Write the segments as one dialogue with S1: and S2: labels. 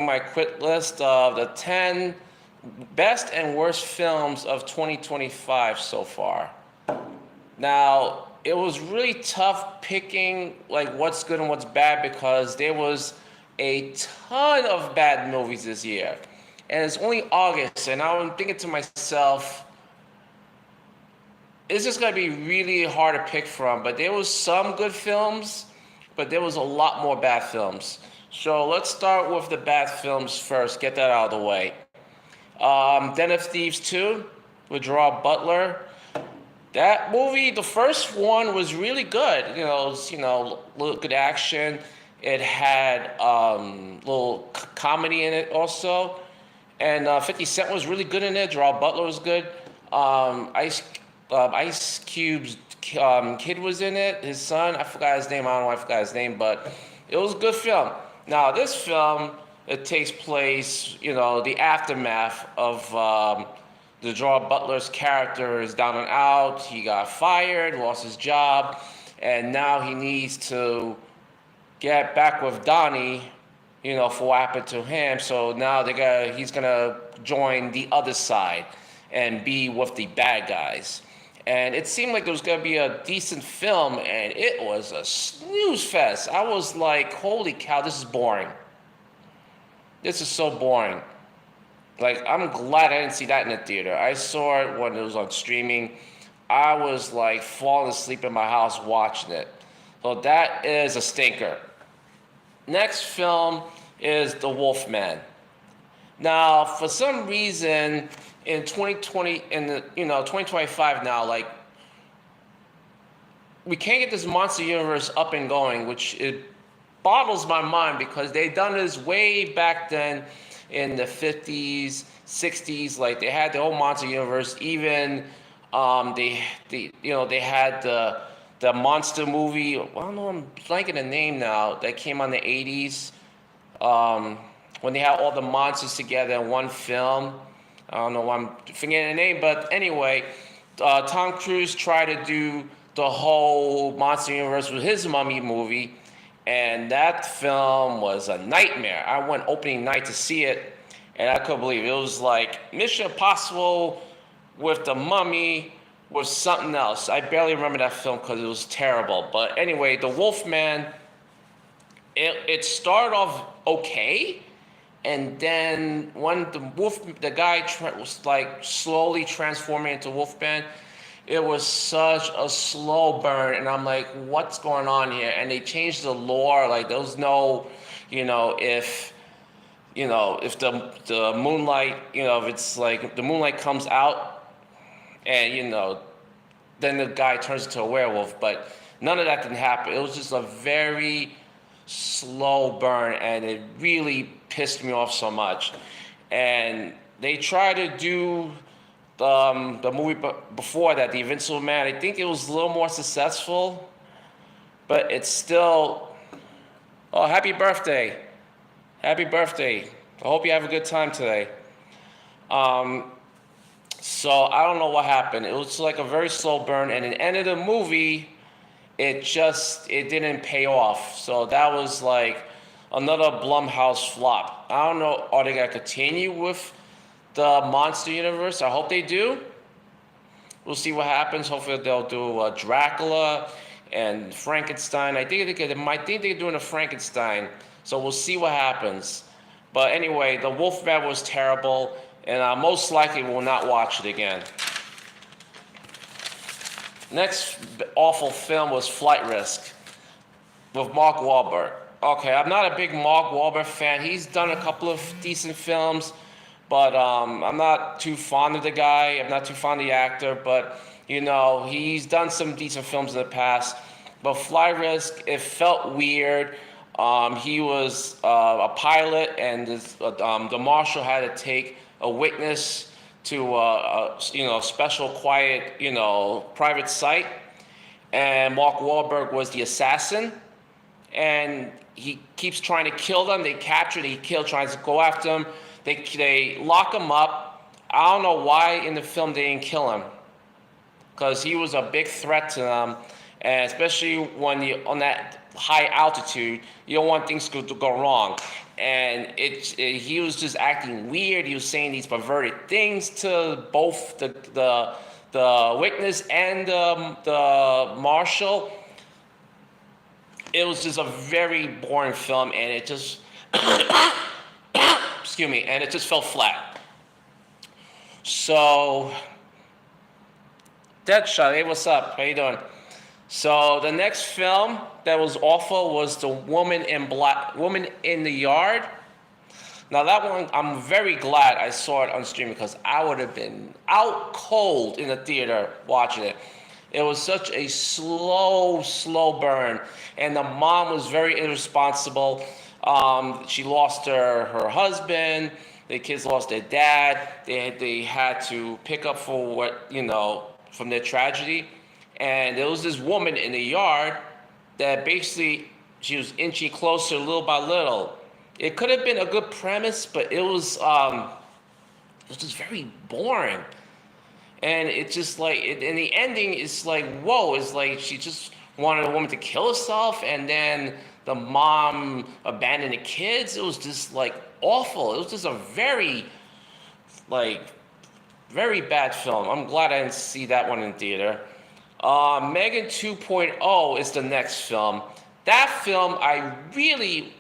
S1: my quick list of the 10 best and worst films of 2025 so far. Now, it was really tough picking like what's good and what's bad because there was a ton of bad movies this year. And it's only August, and I'm thinking to myself, it's just gonna be really hard to pick from. But there was some good films, but there was a lot more bad films. So let's start with the bad films first. Get that out of the way. Den of Thieves 2 with Gerard Butler. That movie, the first one was really good. Little good action. It had little comedy in it also, and 50 Cent was really good in it. Gerard Butler was good. Ice Cube's kid was in it. His son, I forgot his name. I don't know why I forgot his name, but it was a good film. Now this film, it takes place, the aftermath of the Gerard Butler's character is down and out. He got fired, lost his job, and now he needs to get back with Donnie, for what happened to him. So now he's gonna join the other side and be with the bad guys. And it seemed like it was gonna be a decent film, and it was a snooze fest. I was like, holy cow, this is boring. This is so boring. Like, I'm glad I didn't see that in the theater. I saw it when it was on streaming. I was like falling asleep in my house watching it. So that is a stinker. Next film is The Wolfman. Now, for some reason, in 2025 now, like, we can't get this monster universe up and going, which it boggles my mind because they done this way back then in the 50s, 60s. Like, they had the whole monster universe. Even they had the monster movie. I don't know, I'm blanking the name now. That came on the 80s. When they had all the monsters together in one film. I don't know why I'm forgetting the name, but anyway, Tom Cruise tried to do the whole monster universe with his Mummy movie, and that film was a nightmare. I went opening night to see it, and I couldn't believe it. It was like Mission Impossible with the Mummy with something else. I barely remember that film because it was terrible. But anyway, The Wolfman, it started off okay. And then when the guy was like slowly transforming into Wolfman, it was such a slow burn. And I'm like, what's going on here? And they changed the lore. Like, there was no, if the moonlight, if it's like the moonlight comes out and, then the guy turns into a werewolf. But none of that didn't happen. It was just a very slow burn, and it really pissed me off so much. And they tried to do the movie before that, The Invincible Man. I think it was a little more successful, but it's still. Oh, happy birthday! Happy birthday! I hope you have a good time today. So I don't know what happened. It was like a very slow burn, and at the end of the movie, it didn't pay off. So that was like another Blumhouse flop. I don't know, are they gonna continue with the monster universe? I hope they do. We'll see what happens. Hopefully they'll do Dracula and Frankenstein. I think they're doing a Frankenstein. So we'll see what happens. But anyway, The Wolfman was terrible, and I most likely will not watch it again. Next awful film was Flight Risk with Mark Wahlberg. Okay, I'm not a big Mark Wahlberg fan. He's done a couple of decent films, but I'm not too fond of the guy. I'm not too fond of the actor, but, he's done some decent films in the past. But Flight Risk, it felt weird. He was a pilot, and the marshal had to take a witness to a special, quiet, private site, and Mark Wahlberg was the assassin, and he keeps trying to kill them. They capture, he kills, tries to go after him. They lock him up. I don't know why in the film they didn't kill him, because he was a big threat to them, and especially when on that high altitude. You don't want things to go wrong. And he was just acting weird. He was saying these perverted things to both the witness and the marshal. It was just a very boring film, and it just excuse me, and it just fell flat. So Deadshot, hey, what's up? How you doing? So the next film that was awful was The Woman in the Yard. Now that one, I'm very glad I saw it on streaming because I would have been out cold in the theater watching it. It was such a slow burn, and the mom was very irresponsible. She lost her husband. The kids lost their dad. They had to pick up for from their tragedy. And there was this woman in the yard that basically she was inching closer little by little. It could have been a good premise, but it was just very boring. And it's just like, in the ending, it's like, whoa, it's like she just wanted a woman to kill herself, and then the mom abandoned the kids. It was just like awful. It was just a very bad film. I'm glad I didn't see that one in theater. Megan 2.0 is the next film. That film, I really,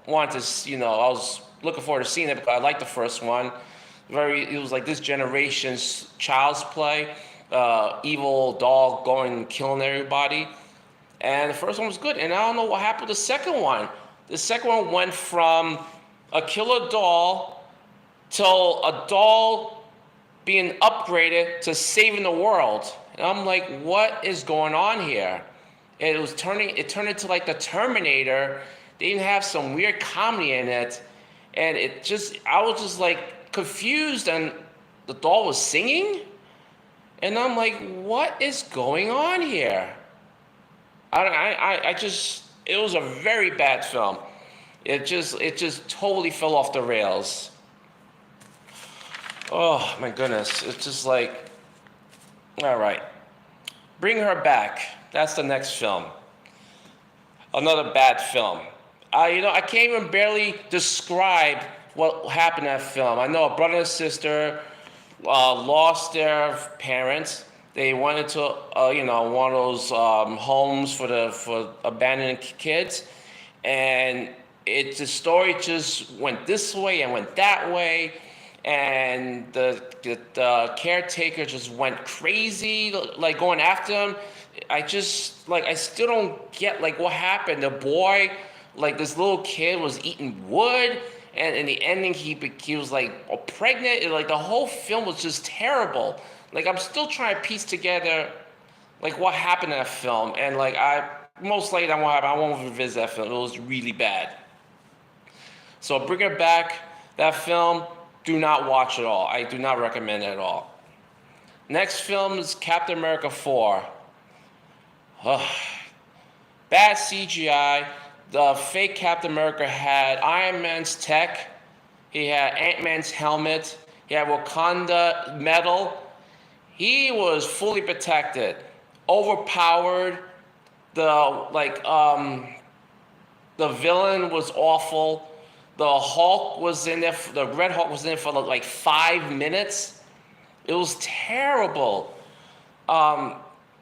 S1: wanted to, I was looking forward to seeing it because I liked the first one. It was like this generation's Child's Play, evil dog going and killing everybody. And the first one was good, and I don't know what happened to the second one. The second one went from a killer doll to a doll being upgraded to saving the world. And I'm like, what is going on here? And it turned into like the Terminator. They even have some weird comedy in it. And I was just like confused, and the doll was singing. And I'm like, what is going on here? It was a very bad film. It just totally fell off the rails. Oh my goodness, it's just like, all right, Bring Her Back. That's the next film. Another bad film. I can't even barely describe what happened in that film. I know a brother and sister lost their parents. They went into one of those homes for abandoned kids, and the story just went this way and went that way, and the caretaker just went crazy, like going after them. I still don't get what happened. The boy, this little kid, was eating wood, and in the ending he was pregnant. The whole film was just terrible. I'm still trying to piece together what happened in that film, and I most likely I won't revisit that film. It was really bad. So Bring Her Back, that film, do not watch at all. I do not recommend it at all. Next film is Captain America 4. Bad CGI. The fake Captain America had Iron Man's tech. He had Ant-Man's helmet. He had Wakanda metal. He was fully protected, overpowered. The villain was awful. The Hulk was in there. The Red Hulk was in there for 5 minutes. It was terrible. I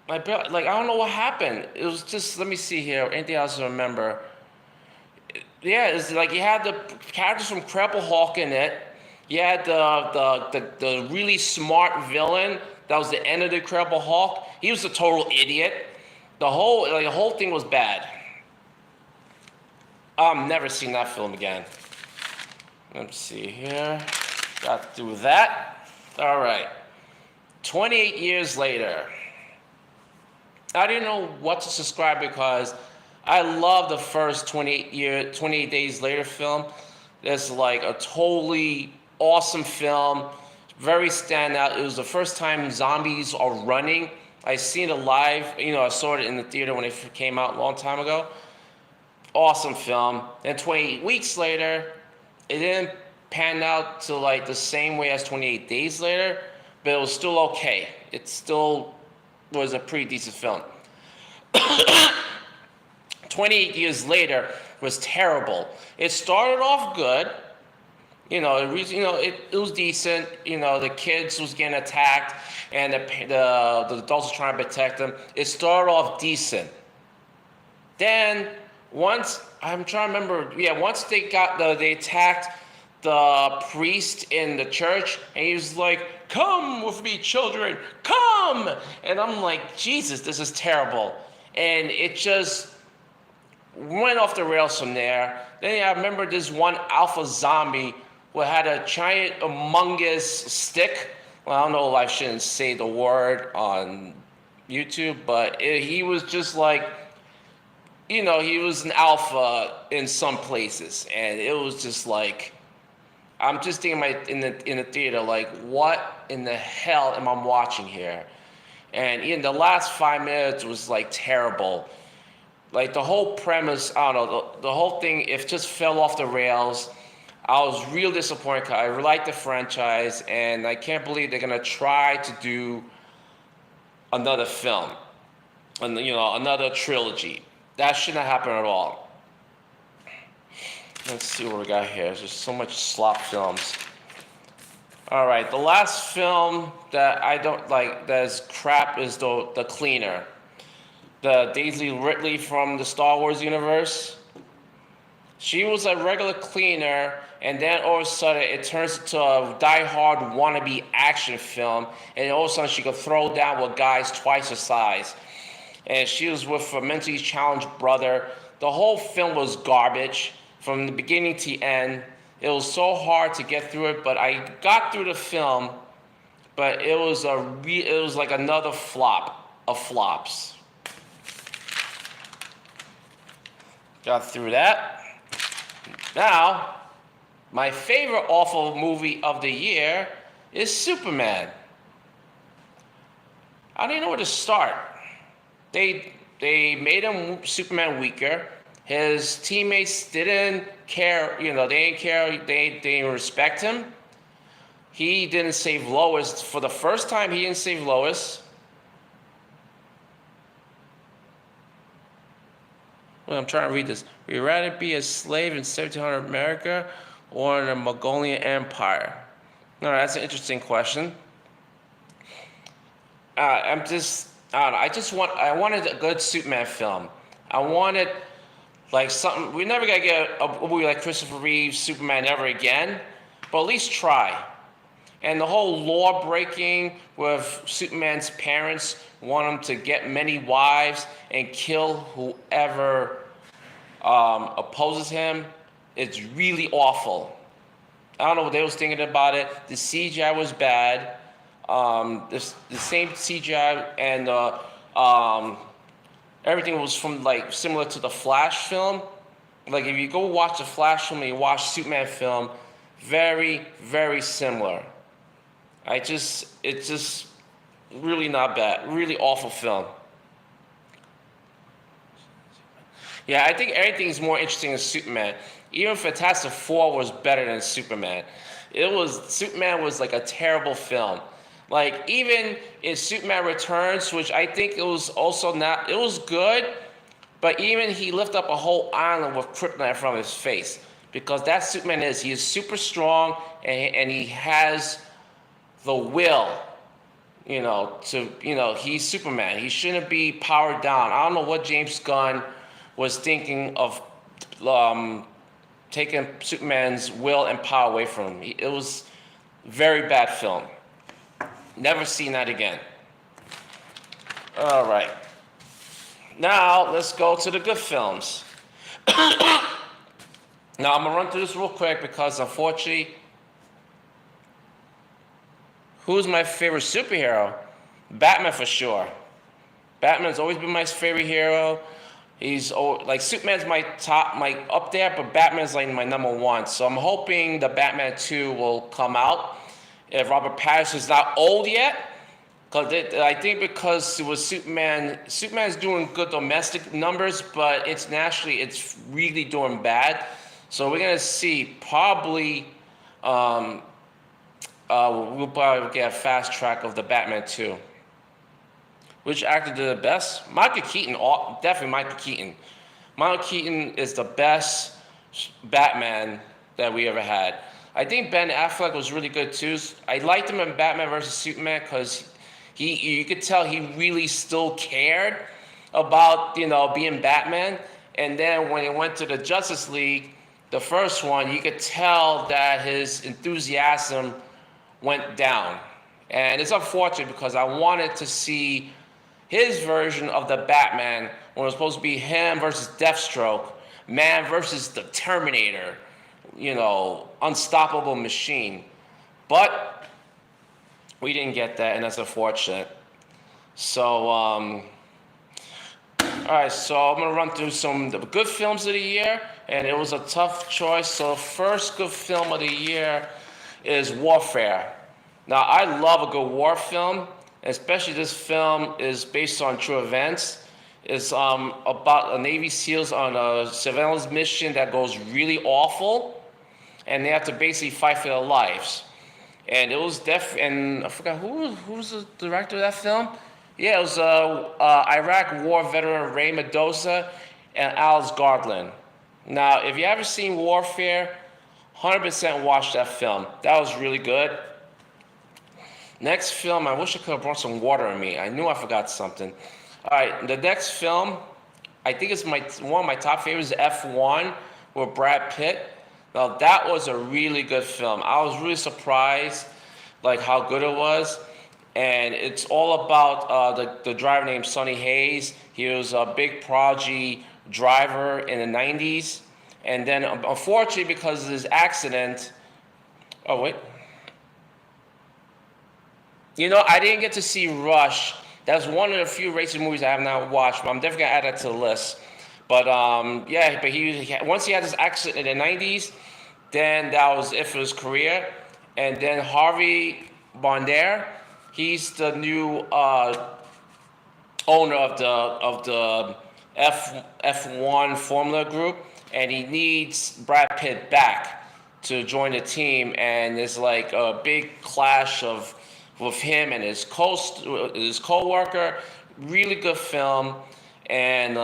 S1: don't know what happened. It was just, let me see here. Anything else to remember? Yeah, it's you had the characters from Incredible Hulk in it. You had the really smart villain that was the end of the Incredible Hulk. He was a total idiot. The whole thing was bad. I'm never seen that film again. Let's see here. Got through that. All right. 28 years later. I didn't know what to subscribe because I love the first 28 Days Later film. It's a totally awesome film. Very standout. It was the first time zombies are running. I seen it live. I saw it in the theater when it came out a long time ago. Awesome film. Then 28 weeks later, it didn't pan out to the same way as 28 Days Later, but it was still okay. It still was a pretty decent film. 28 years later was terrible. It started off good. It was decent. The kids was getting attacked, and the adults were trying to protect them. It started off decent. Then once I'm trying to remember, once they attacked the priest in the church, and he was like, "Come with me, children, come!" And I'm like, Jesus, this is terrible. And it just went off the rails from there. Then I remember this one alpha zombie who had a giant humongous stick. Well, I don't know if I shouldn't say the word on YouTube, but he was just like, he was an alpha in some places, and it was just like, I'm just thinking in the theater, like, what in the hell am I watching here? And in the last 5 minutes was like terrible. Like the whole premise, I don't know, the whole thing, it just fell off the rails. I was real disappointed because I like the franchise, and I can't believe they're gonna try to do another film, and another trilogy. That shouldn't happen at all. Let's see what we got here. There's just so much slop films. All right, the last film that I don't like, that's crap, is the Cleaner. The Daisy Ridley from the Star Wars universe. She was a regular cleaner, and then all of a sudden it turns into a die-hard wannabe action film, and all of a sudden she could throw down with guys twice her size. And she was with a mentally challenged brother. The whole film was garbage from the beginning to the end. It was so hard to get through it, but I got through the film, but it was like another flop of flops. Got through that. Now, my favorite awful movie of the year is Superman. I don't even know where to start. They made Superman weaker. His teammates didn't care, they didn't care, they didn't respect him. He didn't save Lois. For the first time, he didn't save Lois. Well, I'm trying to read this. Would you rather be a slave in 1700 America or in the Mongolian Empire? No, that's an interesting question. I don't know. I wanted a good Superman film. I wanted like something. We're never gonna get a movie like Christopher Reeve's Superman ever again, but at least try. And the whole law breaking with Superman's parents want him to get many wives and kill whoever opposes him. It's really awful. I don't know what they was thinking about it. The CGI was bad. The same CGI and everything was from like similar to the Flash film. Like if you go watch the Flash film and you watch Superman film, very, very similar. It's just really not bad. Really awful film. Yeah, I think everything's more interesting than Superman. Even Fantastic Four was better than Superman. Superman was like a terrible film. Like even in Superman Returns, which I think it was good, but even he lifted up a whole island with kryptonite from his face. Because that's Superman he is super strong and he has the will, he's Superman. He shouldn't be powered down. I don't know what James Gunn was thinking of taking Superman's will and power away from him. It was a very bad film. Never seen that again. All right. Now, let's go to the good films. Now, I'm going to run through this real quick because, unfortunately, who's my favorite superhero? Batman for sure. Batman's always been my favorite hero. He's like Superman's my up there, but Batman's like my number one. So I'm hoping the Batman 2 will come out if Robert Pattinson's not old yet. I think because it was Superman's doing good domestic numbers, but internationally it's really doing bad. So we're gonna see probably we'll probably get a fast track of the Batman 2. Which actor did the best? Michael Keaton, definitely Michael Keaton. Michael Keaton is the best Batman that we ever had. I think Ben Affleck was really good too. I liked him in Batman versus Superman because you could tell he really still cared about being Batman. And then when he went to the Justice League, the first one, you could tell that his enthusiasm went down. And it's unfortunate because I wanted to see his version of the Batman when it was supposed to be him versus Deathstroke, man versus the Terminator, unstoppable machine. But we didn't get that, and that's unfortunate. So, all right, so I'm gonna run through some of the good films of the year, and it was a tough choice. So, first good film of the year is Warfare. Now, I love a good war film, especially this film is based on true events. It's about a Navy SEALs on a surveillance mission that goes really awful, and they have to basically fight for their lives. And it was and I forgot who was the director of that film. Yeah, it was Iraq War veteran Ray Mendoza and Alex Garland. Now, if you haven't seen Warfare, 100% watch that film. That was really good. Next film, I wish I could have brought some water in me. I knew I forgot something. All right, the next film, I think it's one of my top favorites, F1 with Brad Pitt. Now, that was a really good film. I was really surprised like how good it was. And it's all about the driver named Sonny Hayes. He was a big prodigy driver in the 90s. And then, unfortunately, because of his accident, oh, wait. I didn't get to see Rush. That's one of the few racing movies I have not watched, but I'm definitely going to add that to the list. But, yeah, but once he had this accident in the 90s, then that was it for his career. And then Harvey Bondar, he's the new owner of the F1 Formula Group, and he needs Brad Pitt back to join the team. And there's like a big clash with him and his co-worker. Really good film, and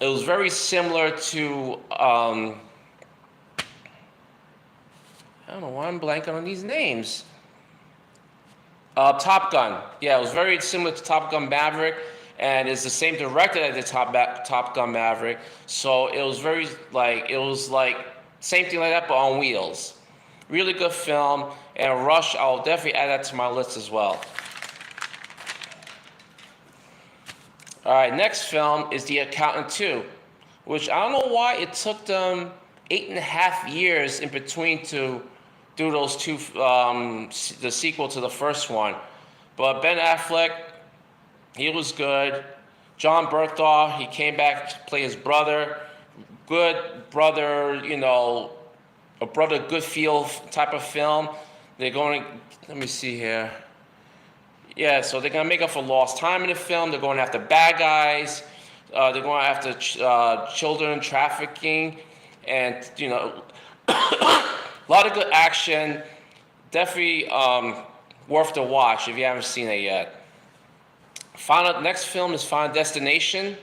S1: it was very similar to I don't know why I'm blanking on these names. Top Gun. Yeah, it was very similar to Top Gun Maverick, and it's the same director that did Top Gun Maverick. So it was same thing like that, but on wheels. Really good film. And Rush, I'll definitely add that to my list as well. All right, next film is The Accountant 2, which I don't know why it took them 8.5 years in between to do those two, the sequel to the first one. But Ben Affleck, he was good. John Bernthal, he came back to play his brother. Good brother, a brother good feel type of film. They're going to, let me see here. Yeah, so they're going to make up for lost time in the film. They're going after bad guys. They're going after children trafficking. And, a lot of good action. Definitely worth the watch if you haven't seen it yet. Next film is Final Destination,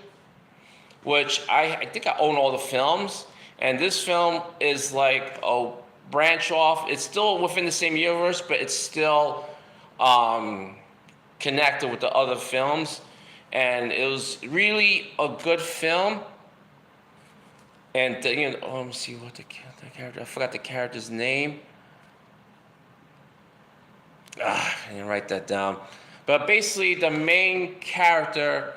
S1: which I think I own all the films. And this film is like a branch off. It's still within the same universe, but it's still connected with the other films. And it was really a good film. And let me see what the character. I forgot the character's name. I didn't write that down. But basically, the main character,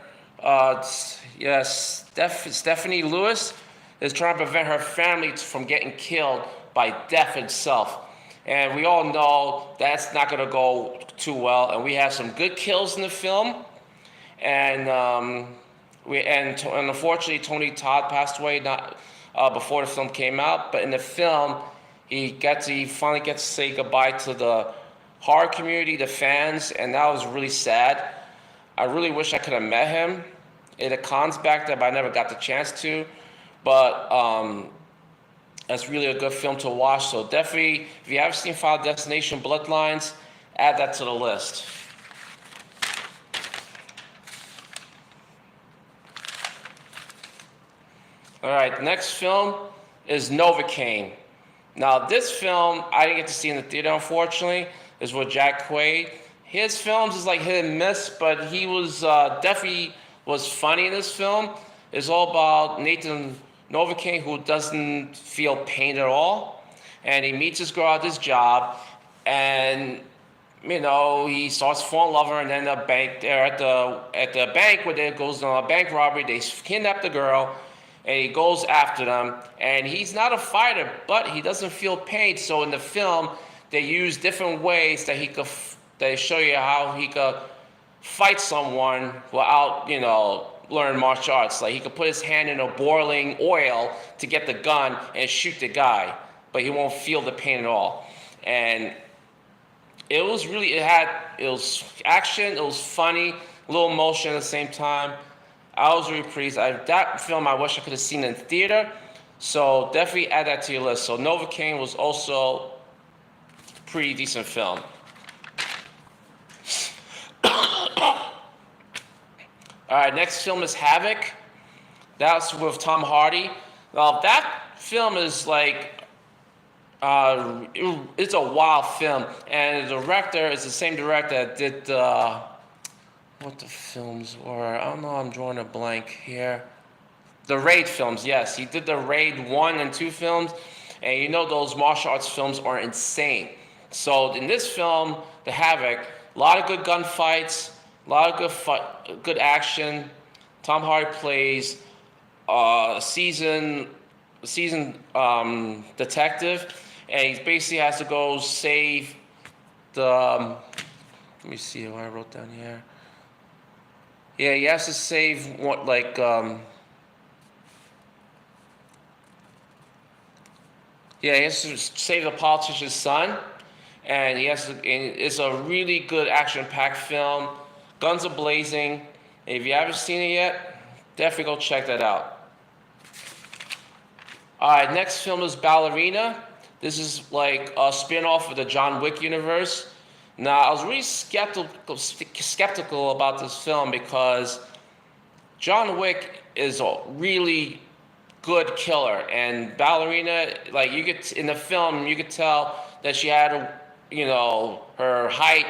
S1: Stephanie Lewis, is trying to prevent her family from getting killed by death itself. And we all know that's not going to go too well. And we have some good kills in the film. And unfortunately, Tony Todd passed away before the film came out. But in the film, he finally gets to say goodbye to the horror community, the fans, and that was really sad. I really wish I could have met him at the cons back there, but I never got the chance to. But that's really a good film to watch. So definitely, if you haven't seen Final Destination Bloodlines, add that to the list. All right, the next film is Novocaine. Now, this film I didn't get to see in the theater, unfortunately. Is with Jack Quaid. His films is like hit and miss, but he was definitely was funny in this film. It's all about Nathan Novocaine, who doesn't feel pain at all, and he meets this girl at this job, and he starts falling in love with her, and then the bank there at the bank where there goes on a bank robbery, they kidnap the girl, and he goes after them, and he's not a fighter, but he doesn't feel pain. So in the film, they use different ways that they show you how he could fight someone without, learn martial arts. Like he could put his hand in a boiling oil to get the gun and shoot the guy, but he won't feel the pain at all. And it was action, it was funny, a little emotion at the same time. I was really pleased. That film I wish I could have seen in theater, so definitely add that to your list. So Novocaine was also a pretty decent film. All right, next film is Havoc. That's with Tom Hardy. Well, that film is like, it's a wild film, and the director is the same director that did what the films were. I don't know, I'm drawing a blank here. The Raid films, yes. He did the Raid 1 and 2 films, and those martial arts films are insane. So in this film, The Havoc, a lot of good gunfights, a lot of good action. Tom Hardy plays a seasoned detective, and he basically has to go save the. Let me see what I wrote down here. Yeah, he has to save what he has to save the politician's son, and it's a really good action-packed film. Guns are blazing. And if you haven't seen it yet, definitely go check that out. All right, next film is Ballerina. This is like a spin-off of the John Wick universe. Now, I was really skeptical about this film because John Wick is a really good killer, and Ballerina, like in the film, you could tell that she had her height.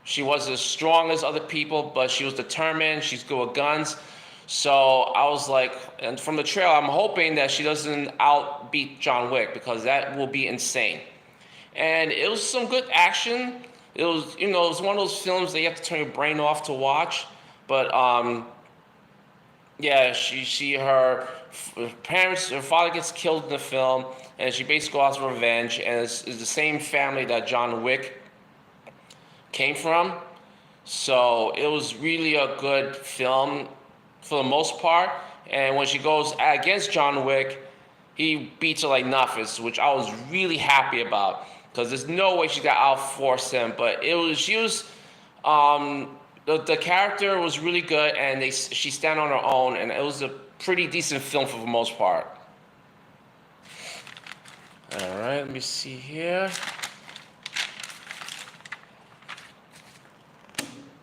S1: She wasn't as strong as other people, but she was determined. She's good with guns. So I was like, and from the trailer, I'm hoping that she doesn't outbeat John Wick, because that will be insane. And it was some good action. It was, it was one of those films that you have to turn your brain off to watch. But yeah, her father gets killed in the film, and she basically goes for revenge. And it's the same family that John Wick came from. So it was really a good film for the most part. And when she goes against John Wick, he beats her like nothing, which I was really happy about, because there's no way she got outforce him. But the character was really good, and she stand on her own, and it was a pretty decent film for the most part. All right, let me see here.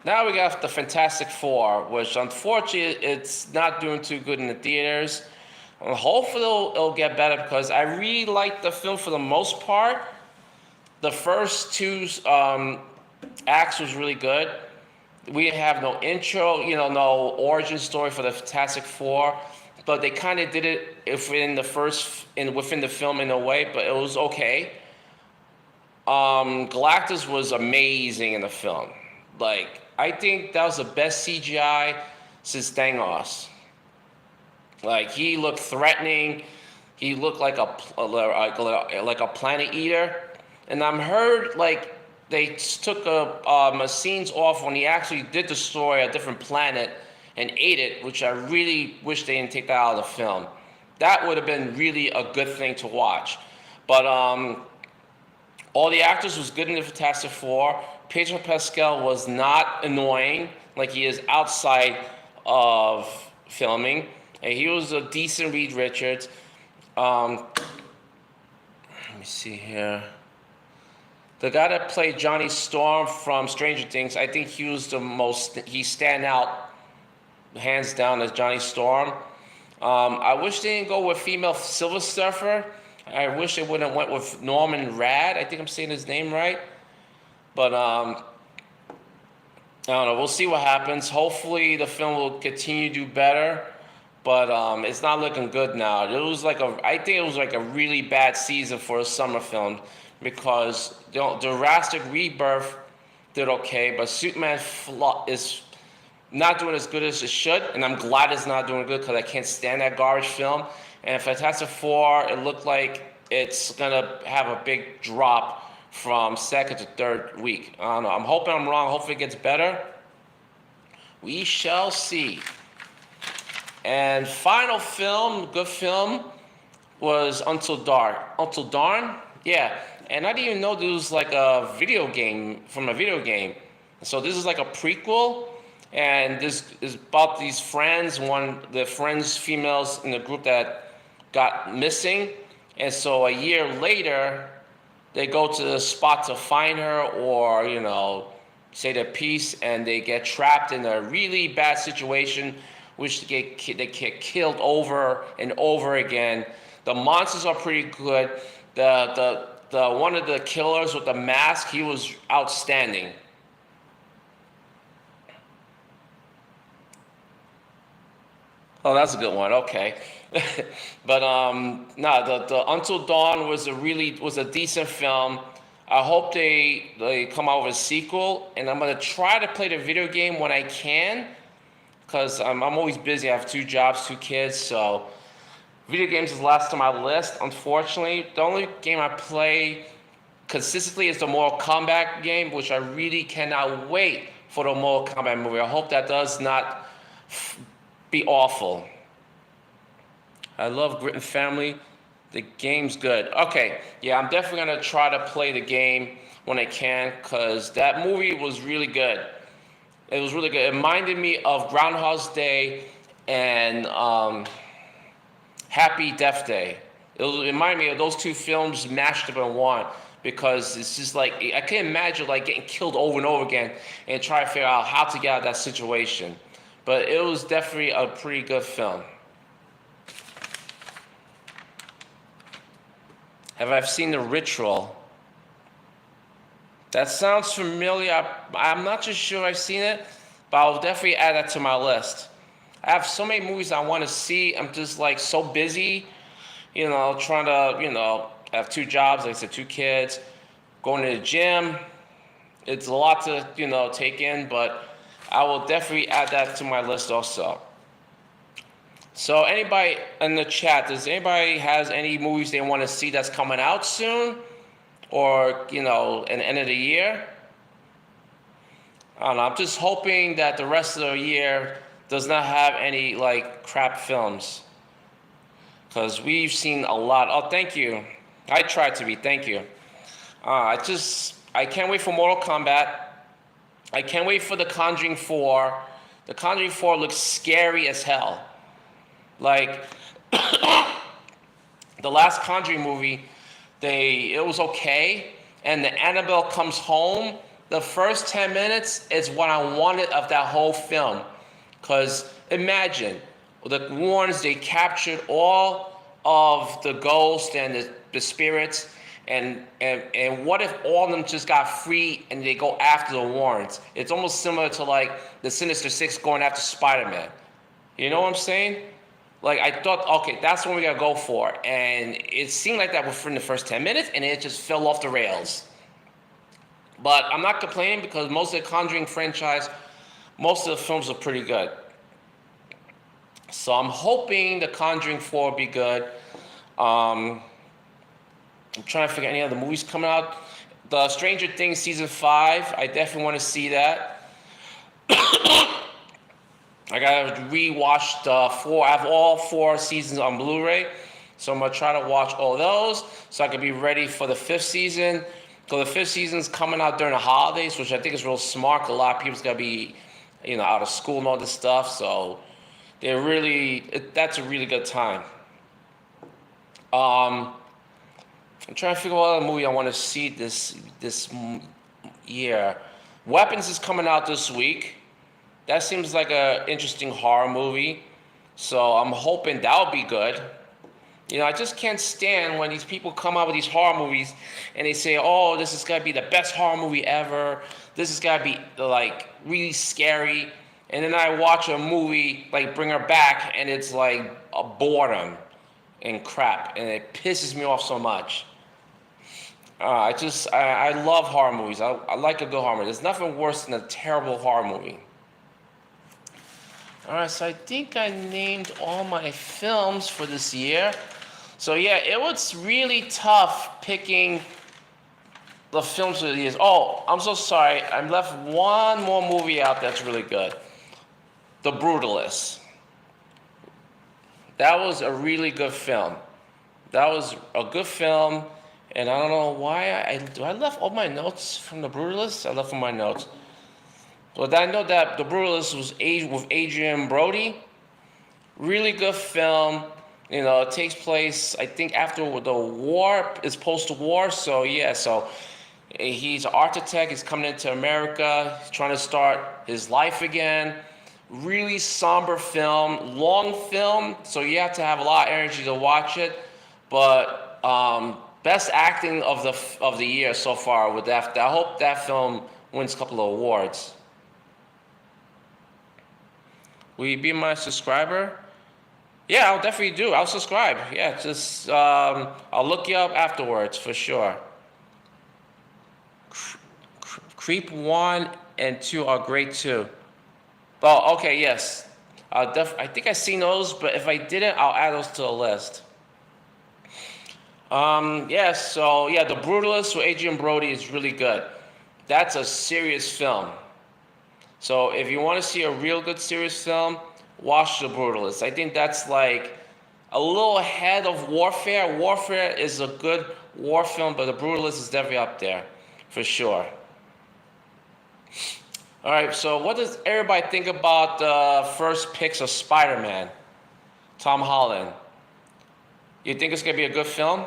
S1: Now we got the Fantastic Four, which unfortunately it's not doing too good in the theaters. Hopefully it'll get better, because I really liked the film for the most part. The first two acts was really good. We have no intro, no origin story for the Fantastic Four, but they kind of did it within the film in a way, but it was okay. Galactus was amazing in the film. Like, I think that was the best CGI since Thanos. Like, he looked threatening. He looked like a planet eater. And I've heard like they took scenes off when he actually did destroy a different planet and ate it, which I really wish they didn't take that out of the film. That would have been really a good thing to watch. But all the actors was good in the Fantastic Four. Pedro Pascal was not annoying like he is outside of filming. And he was a decent Reed Richards. Let me see here. The guy that played Johnny Storm from Stranger Things, I think he stand out hands down as Johnny Storm. I wish they didn't go with female Silver Surfer. I wish they would have went with Norman Rad. I think I'm saying his name right. But I don't know. We'll see what happens. Hopefully, the film will continue to do better. But it's not looking good now. I think it was like a really bad season for a summer film because Jurassic Rebirth did okay, but Superman is not doing as good as it should, and I'm glad it's not doing good because I can't stand that garbage film. And Fantastic Four, it looked like it's gonna have a big drop from second to third week. I don't know. I'm hoping I'm wrong. Hopefully it gets better. We shall see. And final film, good film, was Until Dark. Until Dawn? Yeah. And I didn't even know this was like a video game from a video game. So this is like a prequel. And this is about these friends, the friends, females in the group that got missing. And so a year later, they go to the spot to find her or, say their piece, and they get trapped in a really bad situation, which they get killed over and over again. The monsters are pretty good. The one of the killers with the mask, he was outstanding. Oh, that's a good one. Okay. But no, the Until Dawn was a decent film. I hope they come out with a sequel, and I'm gonna try to play the video game when I can, because I'm always busy. I have 2 jobs, 2 kids, so video games is last on my list. Unfortunately, the only game I play consistently is the Mortal Kombat game, which I really cannot wait for the Mortal Kombat movie. I hope that does not be awful. I love Grit and Family. The game's good. Okay, yeah, I'm definitely gonna try to play the game when I can, because that movie was really good. It was really good. It reminded me of Groundhog's Day and Happy Death Day. It reminded me of those 2 films mashed up in one, because it's just like, I can't imagine like getting killed over and over again and try to figure out how to get out of that situation. But it was definitely a pretty good film. Have I seen The Ritual? That sounds familiar. I'm not just sure I've seen it, but I'll definitely add that to my list. I have so many movies I want to see. I'm just like so busy, trying to, I have 2 jobs, like I said, 2 kids, going to the gym. It's a lot to, take in, but I will definitely add that to my list also. So anybody in the chat, does anybody has any movies they want to see that's coming out soon? Or, at the end of the year? I don't know. I'm just hoping that the rest of the year does not have any, like, crap films. Because we've seen a lot. Oh, thank you. I tried to be. Thank you. I can't wait for Mortal Kombat. I can't wait for The Conjuring 4. The Conjuring 4 looks scary as hell. Like, the last Conjuring movie, it was okay, and the Annabelle comes home. The first 10 minutes is what I wanted of that whole film. Because imagine, the Warrens, they captured all of the ghosts and the spirits, and what if all of them just got free and they go after the Warrens? It's almost similar to like the Sinister Six going after Spider-Man. You know what I'm saying? Like, I thought, okay, that's what we gotta go for. And it seemed like that within the first 10 minutes, and it just fell off the rails. But I'm not complaining, because most of the Conjuring franchise, most of the films are pretty good. So I'm hoping The Conjuring 4 will be good. I'm trying to figure out any other movies coming out. The Stranger Things Season 5, I definitely want to see that. I gotta rewatch the 4. I have all 4 seasons on Blu-ray, so I'm gonna try to watch all those so I can be ready for the 5th season. So the 5th season's coming out during the holidays, which I think is real smart. A lot of people's gonna be, out of school and all this stuff. So that's a really good time. I'm trying to figure out what other movie I want to see this year. Weapons is coming out this week. That seems like an interesting horror movie. So I'm hoping that'll be good. You know, I just can't stand when these people come out with these horror movies and they say, "Oh, this is gonna be the best horror movie ever. This is gonna be like really scary." And then I watch a movie like Bring Her Back, and it's like a boredom and crap, and it pisses me off so much. I love horror movies. I like a good horror movie. There's nothing worse than a terrible horror movie. All right, so I think I named all my films for this year. So yeah, it was really tough picking the films for the years. Oh, I'm so sorry. I left one more movie out that's really good. The Brutalist. That was a really good film. That was a good film, and I don't know why I left all my notes from The Brutalist. I left all my notes. But I know that The Brutalist was with Adrian Brody. Really good film. You know, it takes place, I think, after the war. It's post-war, so yeah. So he's an architect. He's coming into America. He's trying to start his life again. Really somber film, long film, so you have to have a lot of energy to watch it. But best acting of the year so far with that. I hope that film wins a couple of awards. Will you be my subscriber? Yeah, I'll definitely do. I'll subscribe. Yeah, just I'll look you up afterwards for sure. Creep 1 and 2 are great too. Oh, okay, yes. I think I've seen those, but if I didn't, I'll add those to the list. Yes, so yeah, The Brutalist with Adrian Brody is really good. That's a serious film. So if you want to see a real good serious film, watch The Brutalist. I think that's like a little ahead of Warfare. Warfare is a good war film, but The Brutalist is definitely up there, for sure. All right, so what does everybody think about the first picks of Spider-Man? Tom Holland. You think it's gonna be a good film?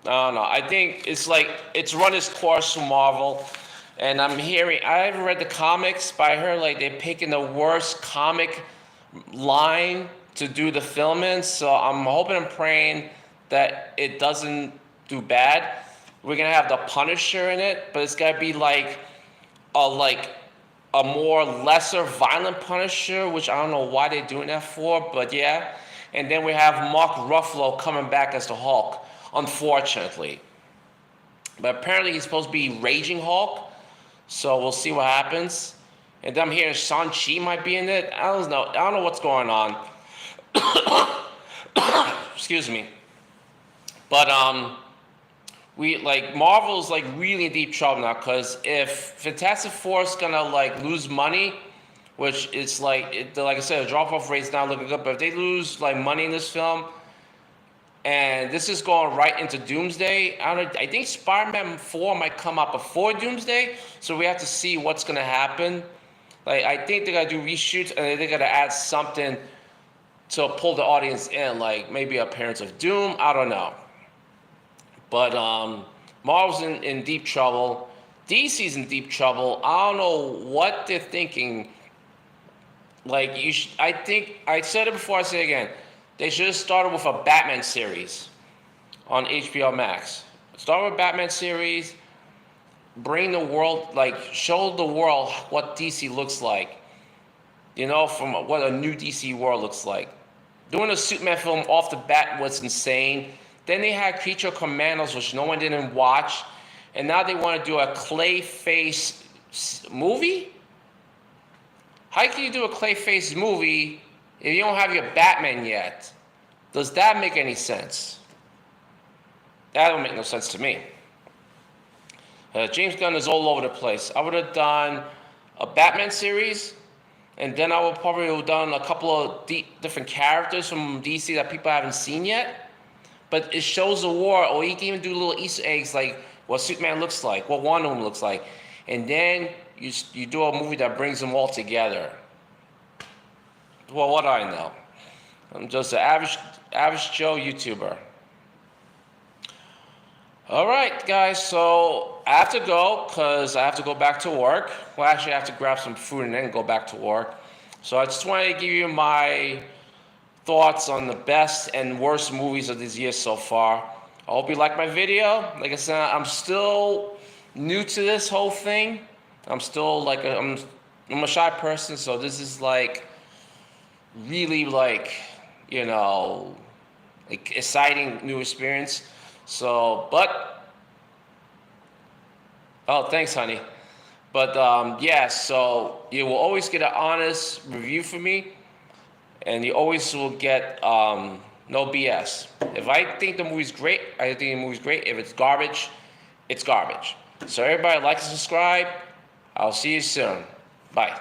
S1: No. I think it's run its course from Marvel, and I haven't read the comics, but I heard like they're picking the worst comic line to do the film in. So I'm hoping and praying that it doesn't do bad. We're gonna have the Punisher in it, but it's gotta be like a more lesser violent Punisher, which I don't know why they're doing that for, but yeah. And then we have Mark Ruffalo coming back as the Hulk, unfortunately. But apparently he's supposed to be Raging Hulk, so we'll see what happens. And then I'm hearing Shang-Chi might be in it. I don't know what's going on. Excuse me. But Marvel's like really in deep trouble now, because if Fantastic Four is gonna like lose money, which is like I said, the drop-off rate's not looking good. But if they lose like money in this film, and this is going right into Doomsday, I think Spider-Man 4 might come out before Doomsday, so we have to see what's gonna happen. Like I think they're gonna do reshoots, and they're gonna add something to pull the audience in, like maybe appearance of Doom. I don't know. But Marvel's in deep trouble. DC's in deep trouble. I don't know what they're thinking. Like I think I said it before. I say it again. They should have started with a Batman series on HBO Max. Start with Batman series. Bring the world, show the world what DC looks like. You know, from what a new DC world looks like. Doing a Superman film off the bat was insane. Then they had Creature Commandos, which no one didn't watch. And now they want to do a Clayface movie? How can you do a Clayface movie if you don't have your Batman yet? Does that make any sense? That don't make no sense to me. James Gunn is all over the place. I would have done a Batman series, and then I would probably have done a couple of different characters from DC that people haven't seen yet. But it shows the war, or you can even do little Easter eggs like what Superman looks like, what Wonder Woman looks like. And then you do a movie that brings them all together. Well, what do I know? I'm just an average Joe YouTuber. All right, guys, so I have to go because I have to go back to work. Well, actually, I have to grab some food and then go back to work. So I just wanted to give you my thoughts on the best and worst movies of this year so far. I hope you like my video. Like I said, I'm still new to this whole thing. I'm still like I'm a shy person, so this is like really like, you know, like exciting new experience. So, but oh, thanks, honey. But yeah, so you will always get an honest review from me, and you always will get no BS. If I think the movie's great, I think the movie's great. If it's garbage, it's garbage. So everybody like and subscribe. I'll see you soon. Bye.